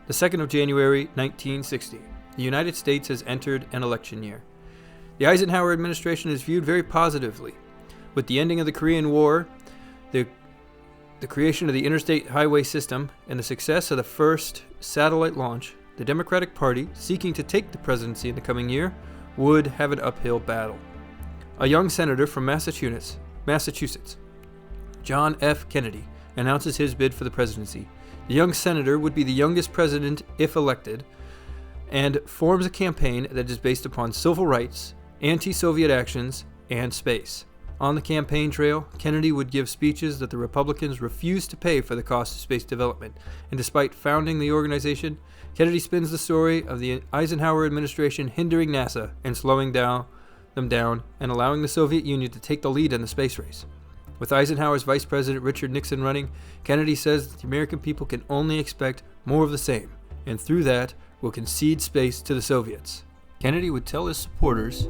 The 2nd of January, 1960. The United States has entered an election year. The Eisenhower administration is viewed very positively. With the ending of the Korean War, the creation of the interstate highway system, and the success of the first satellite launch, the Democratic Party, seeking to take the presidency in the coming year, would have an uphill battle. A young senator from Massachusetts, John F. Kennedy, announces his bid for the presidency. The young senator would be the youngest president if elected, and forms a campaign that is based upon civil rights, anti-Soviet actions, and space. On the campaign trail, Kennedy would give speeches that the Republicans refused to pay for the cost of space development, and despite founding the organization, Kennedy spins the story of the Eisenhower administration hindering NASA and slowing them down and allowing the Soviet Union to take the lead in the space race. With Eisenhower's Vice President Richard Nixon running, Kennedy says that the American people can only expect more of the same, and through that will concede space to the Soviets. Kennedy would tell his supporters,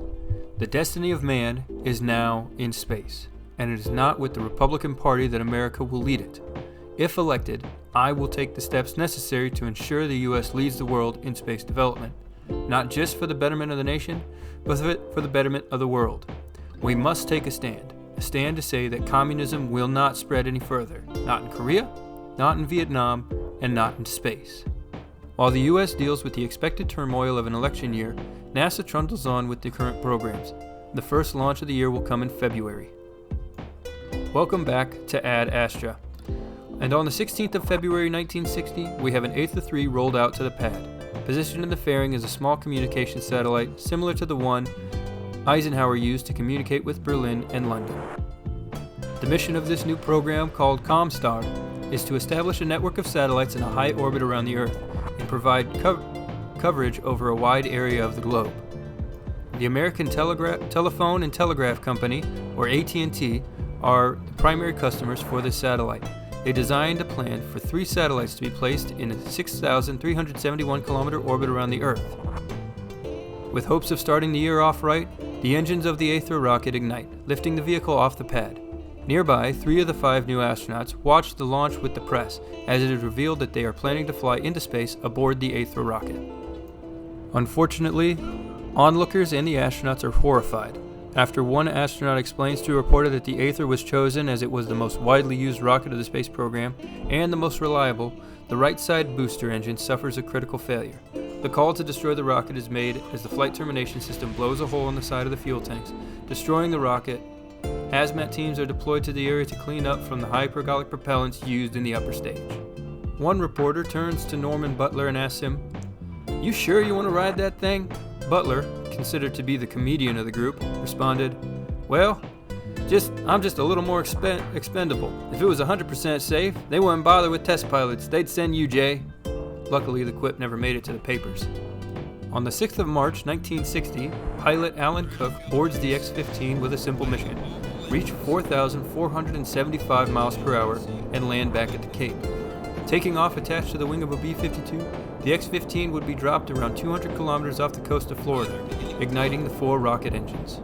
"The destiny of man is now in space, and it is not with the Republican Party that America will lead it. If elected, I will take the steps necessary to ensure the U.S. leads the world in space development, not just for the betterment of the nation, but for the betterment of the world. We must take a stand to say that communism will not spread any further, not in Korea, not in Vietnam, and not in space." While the U.S. deals with the expected turmoil of an election year, NASA trundles on with the current programs. The first launch of the year will come in February. Welcome back to Astra. And on the 16th of February 1960, we have an 8th-3 rolled out to the pad. Positioned in the fairing is a small communication satellite similar to the one Eisenhower used to communicate with Berlin and London. The mission of this new program, called ComStar, is to establish a network of satellites in a high orbit around the Earth and provide coverage over a wide area of the globe. The American Telephone and Telegraph Company, or AT&T, are the primary customers for this satellite. They designed a plan for 3 satellites to be placed in a 6,371 kilometer orbit around the Earth. With hopes of starting the year off right, the engines of the Astra rocket ignite, lifting the vehicle off the pad. Nearby, 3 of the 5 new astronauts watched the launch with the press, as it is revealed that they are planning to fly into space aboard the Astra rocket. Unfortunately, onlookers and the astronauts are horrified. After one astronaut explains to a reporter that the Astra was chosen as it was the most widely used rocket of the space program and the most reliable, the right side booster engine suffers a critical failure. The call to destroy the rocket is made as the flight termination system blows a hole in the side of the fuel tanks, destroying the rocket. Hazmat teams are deployed to the area to clean up from the hypergolic propellants used in the upper stage. One reporter turns to Norman Butler and asks him, "You sure you want to ride that thing?" Butler, considered to be the comedian of the group, responded, "Well, I'm just a little more expendable. If it was 100% safe, they wouldn't bother with test pilots. They'd send you, Jay." Luckily, the quip never made it to the papers. On the 6th of March, 1960, pilot Alan Cook boards the X-15 with a simple mission: reach 4,475 miles per hour and land back at the Cape. Taking off attached to the wing of a B-52, the X-15 would be dropped around 200 kilometers off the coast of Florida, igniting the 4 rocket engines.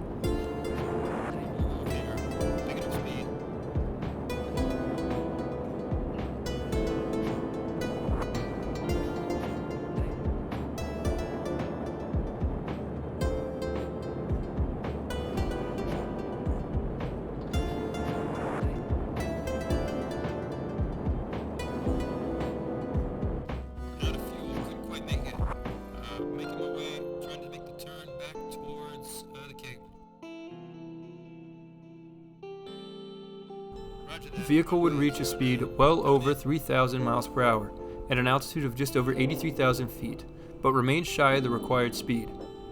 The vehicle would reach a speed well over 3,000 miles per hour at an altitude of just over 83,000 feet, but remains shy of the required speed.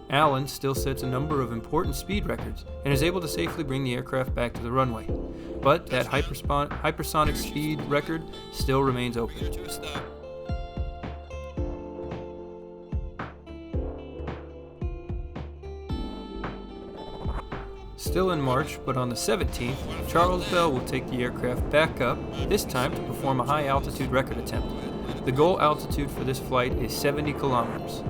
Allen still sets a number of important speed records and is able to safely bring the aircraft back to the runway, but that hypersonic speed record still remains open. Still in March, but on the 17th, Charles Bell will take the aircraft back up, this time to perform a high-altitude record attempt. The goal altitude for this flight is 70 kilometers.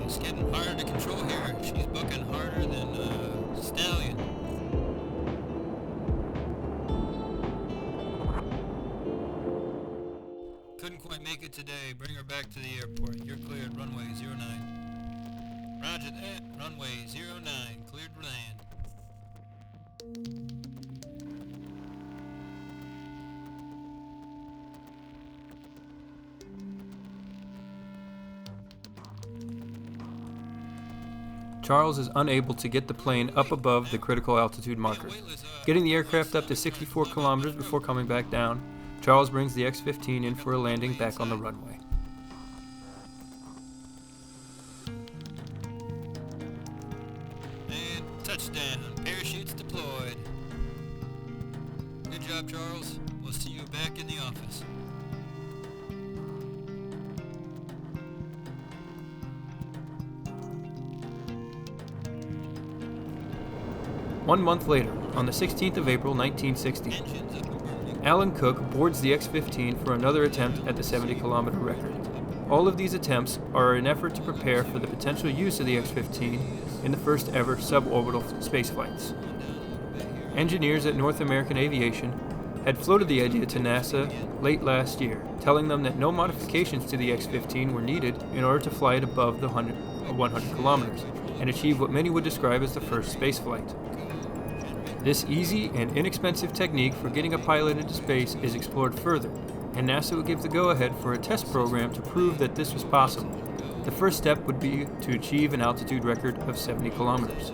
It's getting harder to control here. She's bucking harder than a stallion. Couldn't quite make it today. Bring her back to the airport. You're cleared. Runway 09. Roger that. Runway 09. Cleared to land. Charles is unable to get the plane up above the critical altitude markers. Getting the aircraft up to 64 kilometers before coming back down, Charles brings the X-15 in for a landing back on the runway. And touchdown. Parachutes deployed. Good job, Charles. We'll see you back in the office. One month later, on the 16th of April, 1960, Alan Cook boards the X-15 for another attempt at the 70-kilometer record. All of these attempts are an effort to prepare for the potential use of the X-15 in the first ever suborbital space flights. Engineers at North American Aviation had floated the idea to NASA late last year, telling them that no modifications to the X-15 were needed in order to fly it above the 100 kilometers and achieve what many would describe as the first space flight. This easy and inexpensive technique for getting a pilot into space is explored further, and NASA would give the go-ahead for a test program to prove that this was possible. The first step would be to achieve an altitude record of 70 kilometers.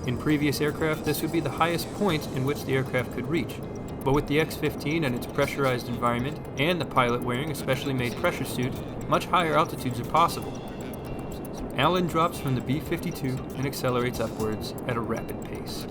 In previous aircraft, this would be the highest point in which the aircraft could reach, but with the X-15 and its pressurized environment, and the pilot wearing a specially made pressure suit, much higher altitudes are possible. Alan drops from the B-52 and accelerates upwards at a rapid pace.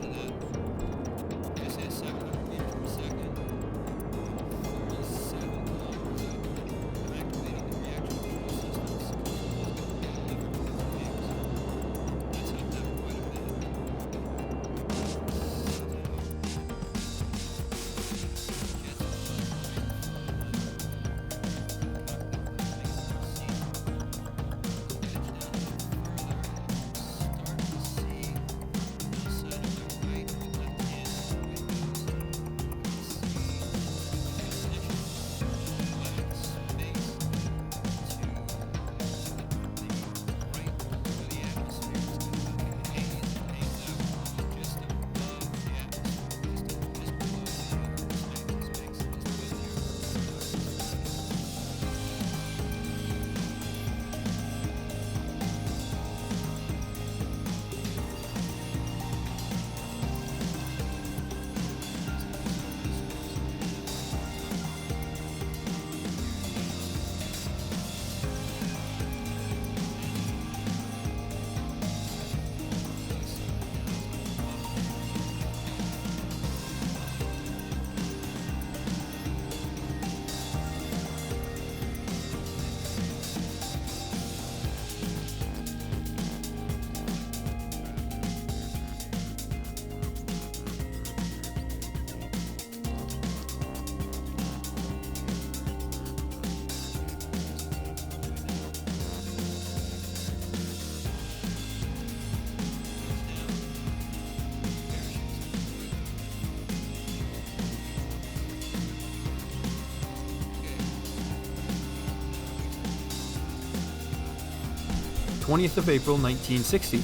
20th of April 1960,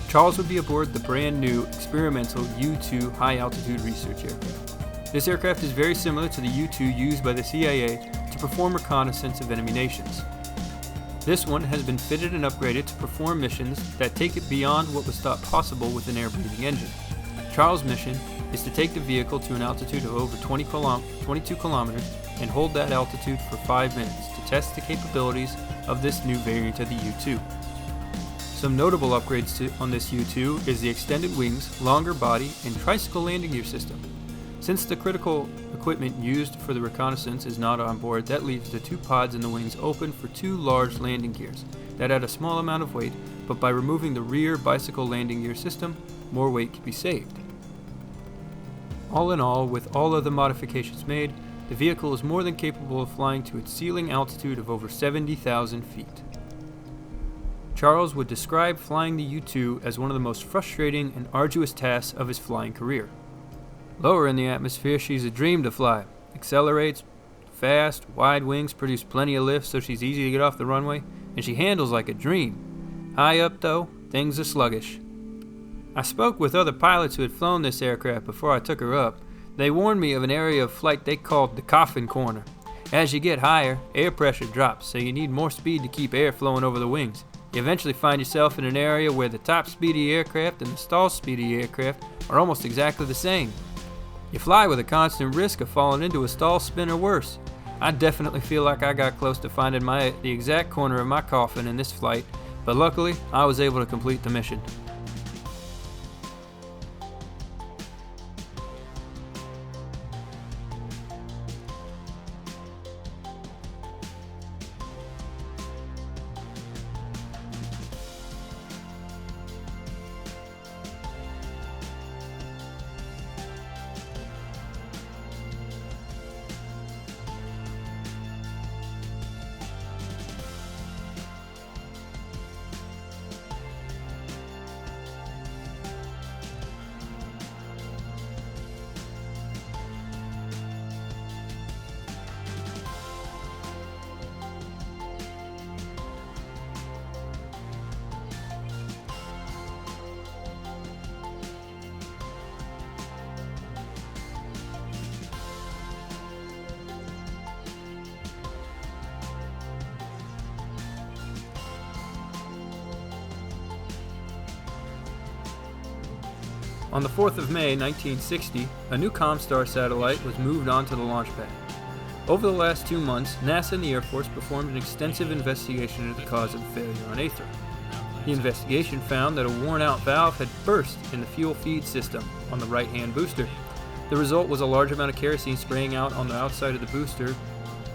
Charles would be aboard the brand new experimental U-2 high-altitude research aircraft. This aircraft is very similar to the U-2 used by the CIA to perform reconnaissance of enemy nations. This one has been fitted and upgraded to perform missions that take it beyond what was thought possible with an air-breathing engine. Charles' mission is to take the vehicle to an altitude of over 22 kilometers and hold that altitude for 5 minutes to test the capabilities of this new variant of the U-2. Some notable upgrades on this U-2 is the extended wings, longer body, and tricycle landing gear system. Since the critical equipment used for the reconnaissance is not on board, that leaves the two pods in the wings open for two large landing gears that add a small amount of weight, but by removing the rear bicycle landing gear system, more weight can be saved. All in all, with all of the modifications made, the vehicle is more than capable of flying to its ceiling altitude of over 70,000 feet. Charles would describe flying the U-2 as one of the most frustrating and arduous tasks of his flying career. Lower in the atmosphere, she's a dream to fly. Accelerates fast, wide wings produce plenty of lift, so she's easy to get off the runway, and she handles like a dream. High up, though, things are sluggish. I spoke with other pilots who had flown this aircraft before I took her up. They warned me of an area of flight they called the coffin corner. As you get higher, air pressure drops, so you need more speed to keep air flowing over the wings. You eventually find yourself in an area where the top speed of the aircraft and the stall speed of the aircraft are almost exactly the same. You fly with a constant risk of falling into a stall spin or worse. I definitely feel like I got close to finding the exact corner of my coffin in this flight, but luckily I was able to complete the mission. On the 4th of May 1960, a new Comstar satellite was moved onto the launch pad. Over the last 2 months, NASA and the Air Force performed an extensive investigation into the cause of the failure on Astra. The investigation found that a worn-out valve had burst in the fuel feed system on the right-hand booster. The result was a large amount of kerosene spraying out on the outside of the booster,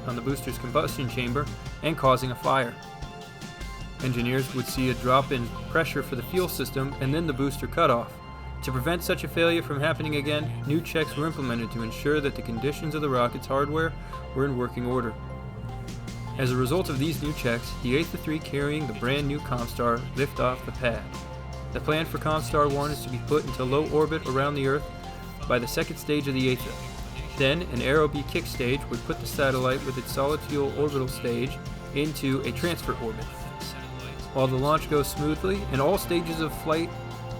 on the booster's combustion chamber, and causing a fire. Engineers would see a drop in pressure for the fuel system and then the booster cut off. To prevent such a failure from happening again, new checks were implemented to ensure that the conditions of the rocket's hardware were in working order. As a result of these new checks, the Aether 3 carrying the brand new Comstar lift off the pad. The plan for Comstar 1 is to be put into low orbit around the Earth by the second stage of the Aether. Then, an Aero-B kick stage would put the satellite with its solid fuel orbital stage into a transfer orbit. While the launch goes smoothly and all stages of flight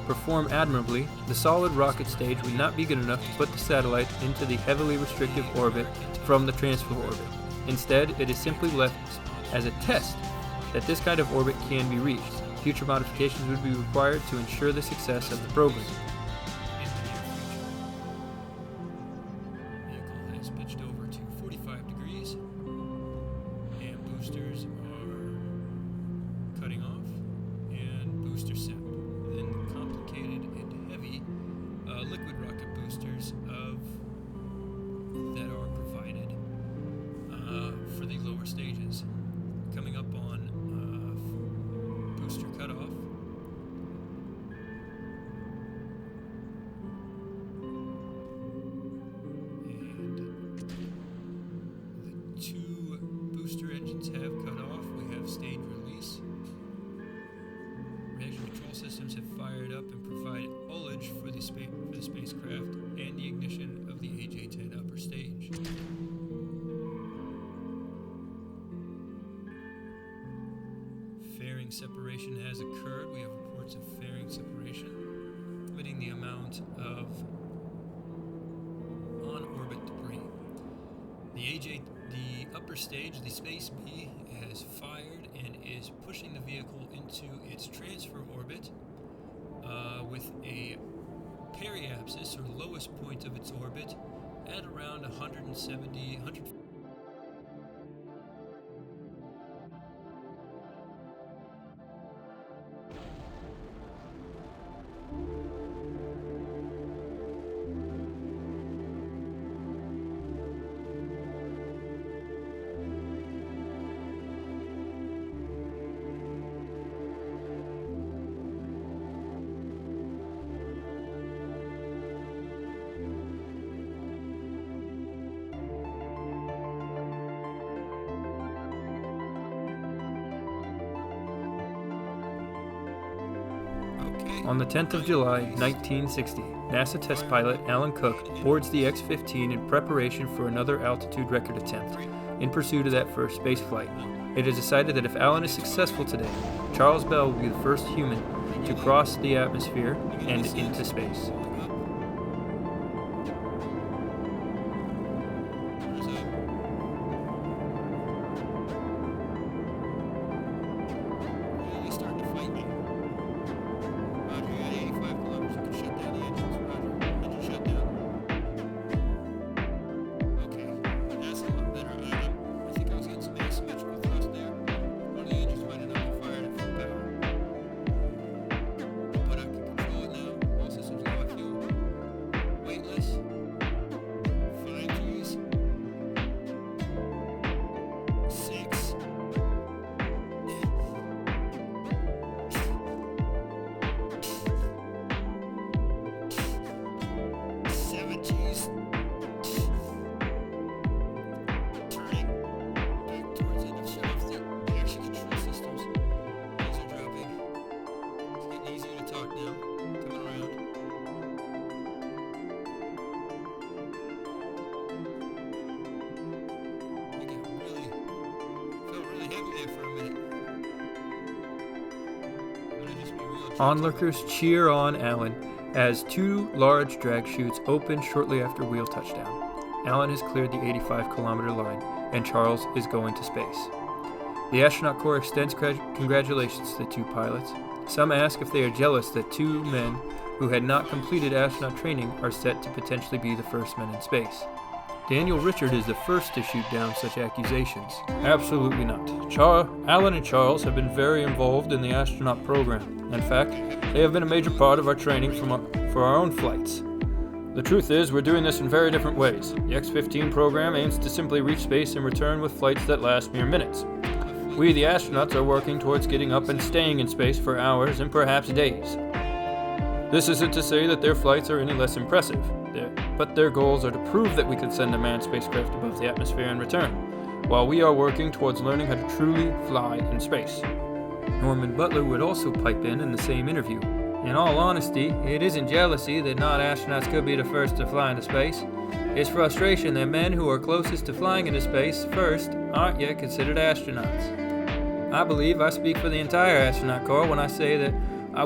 perform admirably, the solid rocket stage would not be good enough to put the satellite into the heavily restrictive orbit from the transfer orbit. Instead, it is simply left as a test that this kind of orbit can be reached. Future modifications would be required to ensure the success of the program. The vehicle has pitched over to 45 degrees, and boosters are cutting off, and booster set. Then complicated and heavy liquid rocket boosters that are provided for the lower stages. Coming up on booster cutoff. And the 2 booster engines have cut off. We have stage release. Reaction control systems have fired up and provide ullage for the spacecraft and the ignition of the AJ-10 upper stage. Fairing separation has occurred. We have reports of fairing separation, limiting the amount of on-orbit debris. The upper stage, the Space B, has fired and is pushing the vehicle into its transfer orbit with a periapsis, or lowest point of its orbit, at around 170, 150. On the 10th of July, 1960, NASA test pilot Alan Cook boards the X-15 in preparation for another altitude record attempt in pursuit of that first space flight. It is decided that if Alan is successful today, Charles Bell will be the first human to cross the atmosphere and into space. Onlookers cheer on Alan as two large drag chutes open shortly after wheel touchdown. Alan has cleared the 85-kilometer line, and Charles is going to space. The astronaut corps extends congratulations to the two pilots. Some ask if they are jealous that two men who had not completed astronaut training are set to potentially be the first men in space. Daniel Richard is the first to shoot down such accusations. Absolutely not. Alan and Charles have been very involved in the astronaut program. In fact, they have been a major part of our training for our own flights. The truth is, we're doing this in very different ways. The X-15 program aims to simply reach space and return with flights that last mere minutes. We, the astronauts, are working towards getting up and staying in space for hours and perhaps days. This isn't to say that their flights are any less impressive, but their goals are to prove that we can send a manned spacecraft above the atmosphere and return, while we are working towards learning how to truly fly in space. Norman Butler would also pipe in the same interview. In all honesty, it isn't jealousy that non-astronauts could be the first to fly into space. It's frustration that men who are closest to flying into space first aren't yet considered astronauts. I believe I speak for the entire astronaut corps when I say that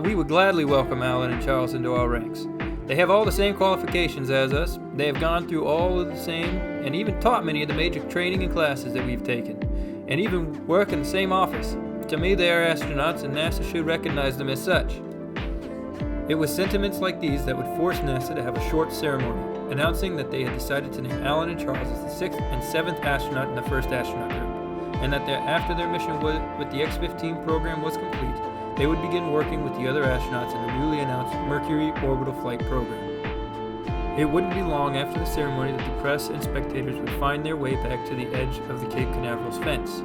we would gladly welcome Alan and Charles into our ranks. They have all the same qualifications as us. They have gone through all of the same and even taught many of the major training and classes that we've taken, and even work in the same office. To me, they are astronauts, and NASA should recognize them as such. It was sentiments like these that would force NASA to have a short ceremony, announcing that they had decided to name Alan and Charles as the 6th and 7th astronaut in the first astronaut group, and that after their mission with the X-15 program was complete, they would begin working with the other astronauts in the newly announced Mercury orbital flight program. It wouldn't be long after the ceremony that the press and spectators would find their way back to the edge of the Cape Canaveral's fence,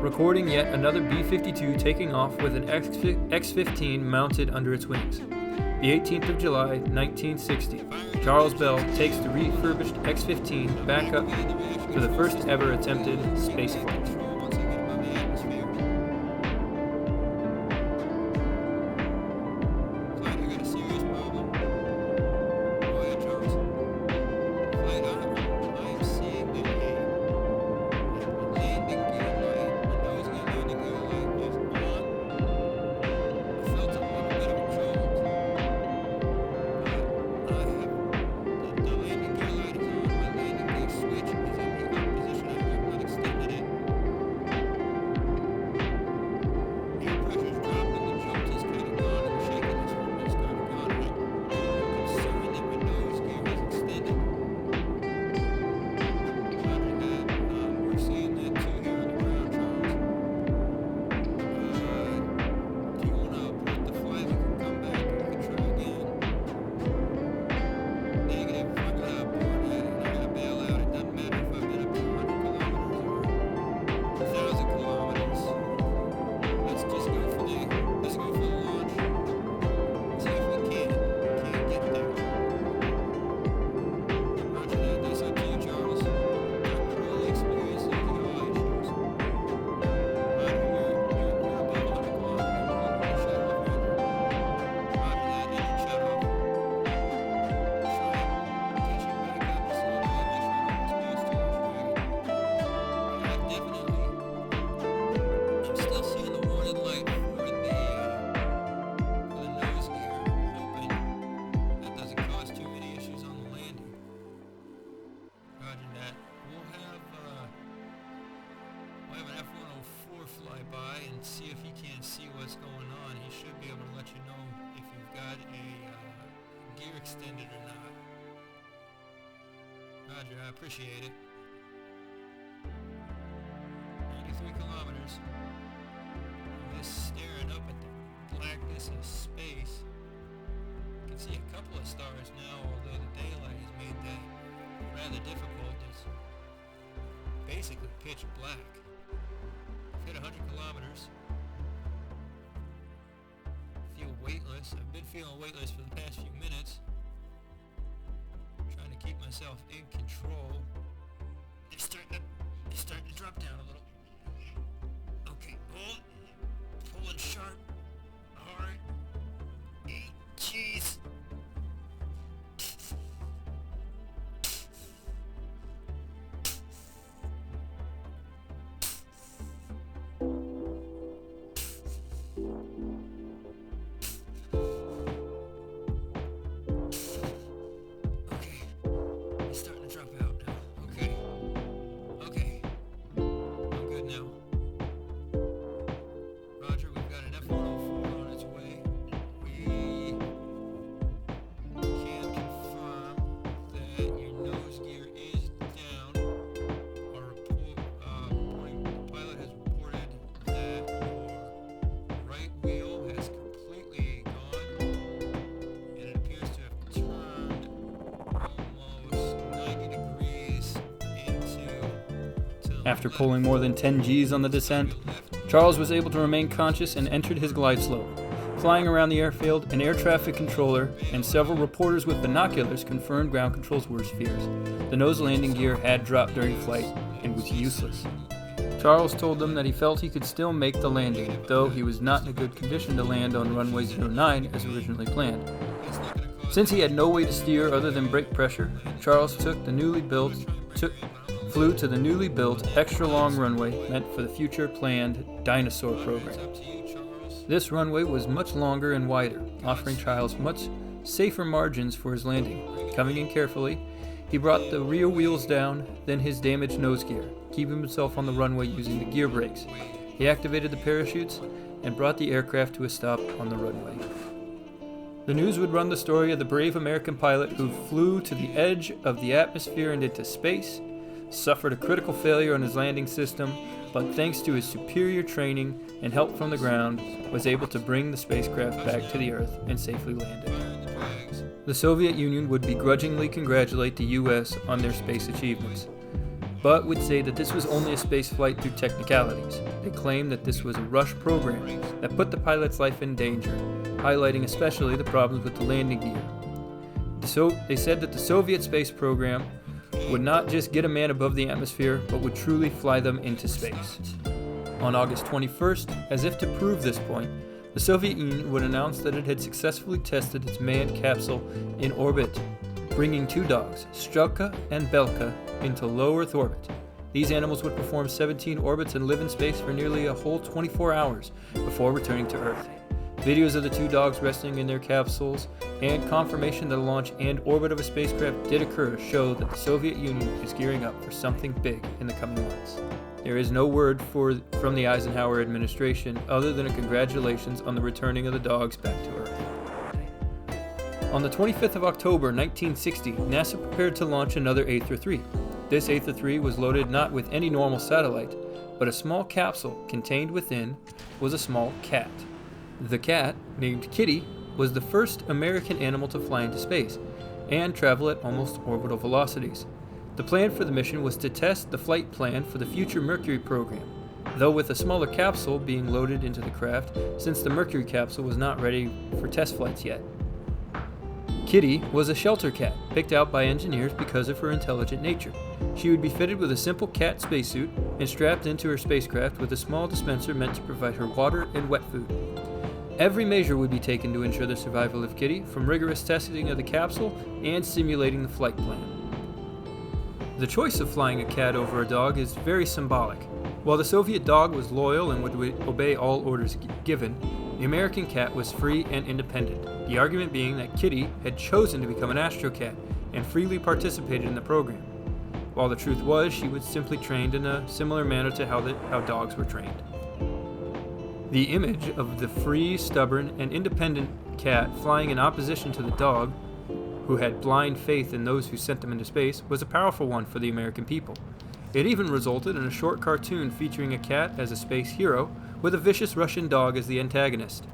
recording yet another B-52 taking off with an X-15 mounted under its wings. The 18th of July, 1960, Charles Bell takes the refurbished X-15 back up for the first ever attempted spaceflight. by and see if he can't see what's going on. He should be able to let you know if you've got a gear extended or not. Roger, I appreciate it. 93 kilometers. I'm just staring up at the blackness of space. You can see a couple of stars now, although the daylight has made that rather difficult. It's basically pitch black. I've hit 100 kilometers. Feel weightless. I've been feeling weightless for the past few minutes. Trying to keep myself in control. It's starting to drop down a little. Okay, hold. Pulling sharp. Hard. Jeez. After pulling more than 10 Gs on the descent, Charles was able to remain conscious and entered his glide slope. Flying around the airfield, an air traffic controller and several reporters with binoculars confirmed ground control's worst fears. The nose landing gear had dropped during flight and was useless. Charles told them that he felt he could still make the landing, though he was not in a good condition to land on runway 09 as originally planned. Since he had no way to steer other than brake pressure, Charles flew to the newly built, extra-long runway meant for the future planned Dinosaur program. This runway was much longer and wider, offering Charles much safer margins for his landing. Coming in carefully, he brought the rear wheels down, then his damaged nose gear, keeping himself on the runway using the gear brakes. He activated the parachutes and brought the aircraft to a stop on the runway. The news would run the story of the brave American pilot who flew to the edge of the atmosphere and into space, suffered a critical failure on his landing system, but thanks to his superior training and help from the ground, was able to bring the spacecraft back to the Earth and safely land it. The Soviet Union would begrudgingly congratulate the U.S. on their space achievements, but would say that this was only a space flight through technicalities. They claimed that this was a rush program that put the pilot's life in danger, highlighting especially the problems with the landing gear. They said that the Soviet space program would not just get a man above the atmosphere, but would truly fly them into space. On August 21st, as if to prove this point, the Soviet Union would announce that it had successfully tested its manned capsule in orbit, bringing two dogs, Strelka and Belka, into low Earth orbit. These animals would perform 17 orbits and live in space for nearly a whole 24 hours before returning to Earth. Videos of the two dogs resting in their capsules and confirmation that a launch and orbit of a spacecraft did occur show that the Soviet Union is gearing up for something big in the coming months. There is no word from the Eisenhower administration other than a congratulations on the returning of the dogs back to Earth. On the 25th of October 1960, NASA prepared to launch another Aether 3. This Aether 3 was loaded not with any normal satellite, but a small capsule contained within was a small cat. The cat, named Kitty, was the first American animal to fly into space and travel at almost orbital velocities. The plan for the mission was to test the flight plan for the future Mercury program, though with a smaller capsule being loaded into the craft since the Mercury capsule was not ready for test flights yet. Kitty was a shelter cat, picked out by engineers because of her intelligent nature. She would be fitted with a simple cat spacesuit and strapped into her spacecraft with a small dispenser meant to provide her water and wet food. Every measure would be taken to ensure the survival of Kitty, from rigorous testing of the capsule and simulating the flight plan. The choice of flying a cat over a dog is very symbolic. While the Soviet dog was loyal and would obey all orders given, the American cat was free and independent, the argument being that Kitty had chosen to become an Astra cat and freely participated in the program, while the truth was she was simply trained in a similar manner to how dogs were trained. The image of the free, stubborn, and independent cat flying in opposition to the dog, who had blind faith in those who sent them into space, was a powerful one for the American people. It even resulted in a short cartoon featuring a cat as a space hero, with a vicious Russian dog as the antagonist.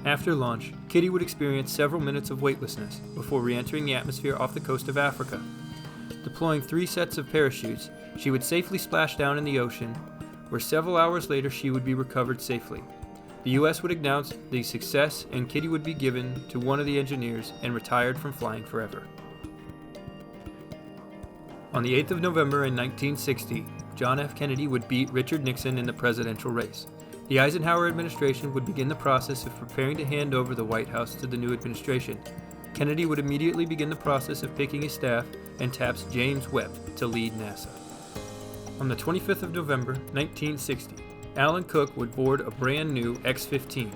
After launch, Kitty would experience several minutes of weightlessness before re-entering the atmosphere off the coast of Africa. Deploying 3 sets of parachutes, she would safely splash down in the ocean, where several hours later she would be recovered safely. The U.S. would announce the success, and Kitty would be given to one of the engineers and retired from flying forever. On the 8th of November in 1960, John F. Kennedy would beat Richard Nixon in the presidential race. The Eisenhower administration would begin the process of preparing to hand over the White House to the new administration. Kennedy would immediately begin the process of picking his staff and taps James Webb to lead NASA. On the 25th of November, 1960, Alan Cook would board a brand new X-15,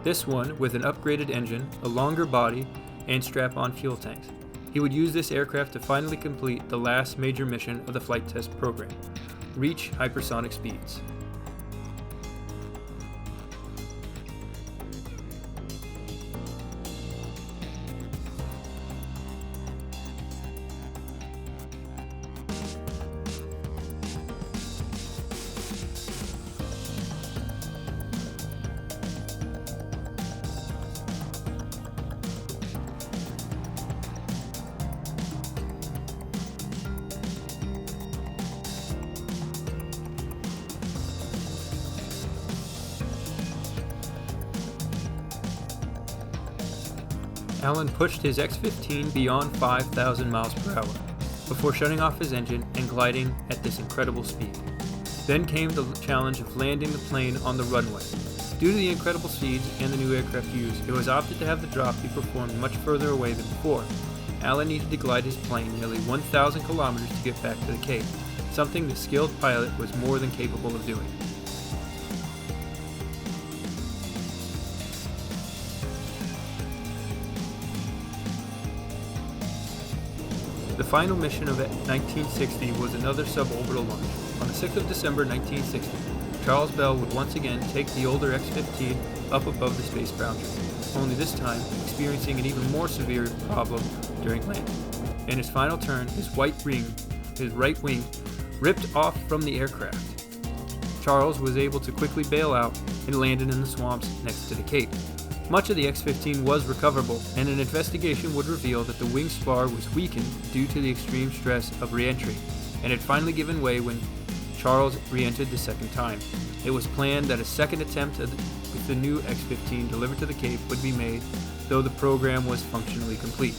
this one with an upgraded engine, a longer body, and strap-on fuel tanks. He would use this aircraft to finally complete the last major mission of the flight test program, reach hypersonic speeds. Alan pushed his X-15 beyond 5,000 miles per hour, before shutting off his engine and gliding at this incredible speed. Then came the challenge of landing the plane on the runway. Due to the incredible speeds and the new aircraft used, it was opted to have the drop be performed much further away than before. Alan needed to glide his plane nearly 1,000 kilometers to get back to the Cape, something the skilled pilot was more than capable of doing. The final mission of 1960 was another suborbital launch. On the 6th of December 1960, Charles Bell would once again take the older X-15 up above the space boundary, only this time experiencing an even more severe problem during landing. In his final turn, his right wing ripped off from the aircraft. Charles was able to quickly bail out and landed in the swamps next to the Cape. Much of the X-15 was recoverable, and an investigation would reveal that the wing spar was weakened due to the extreme stress of re-entry, and had finally given way when Charles re-entered the second time. It was planned that a second attempt with the new X-15 delivered to the Cape would be made, though the program was functionally complete.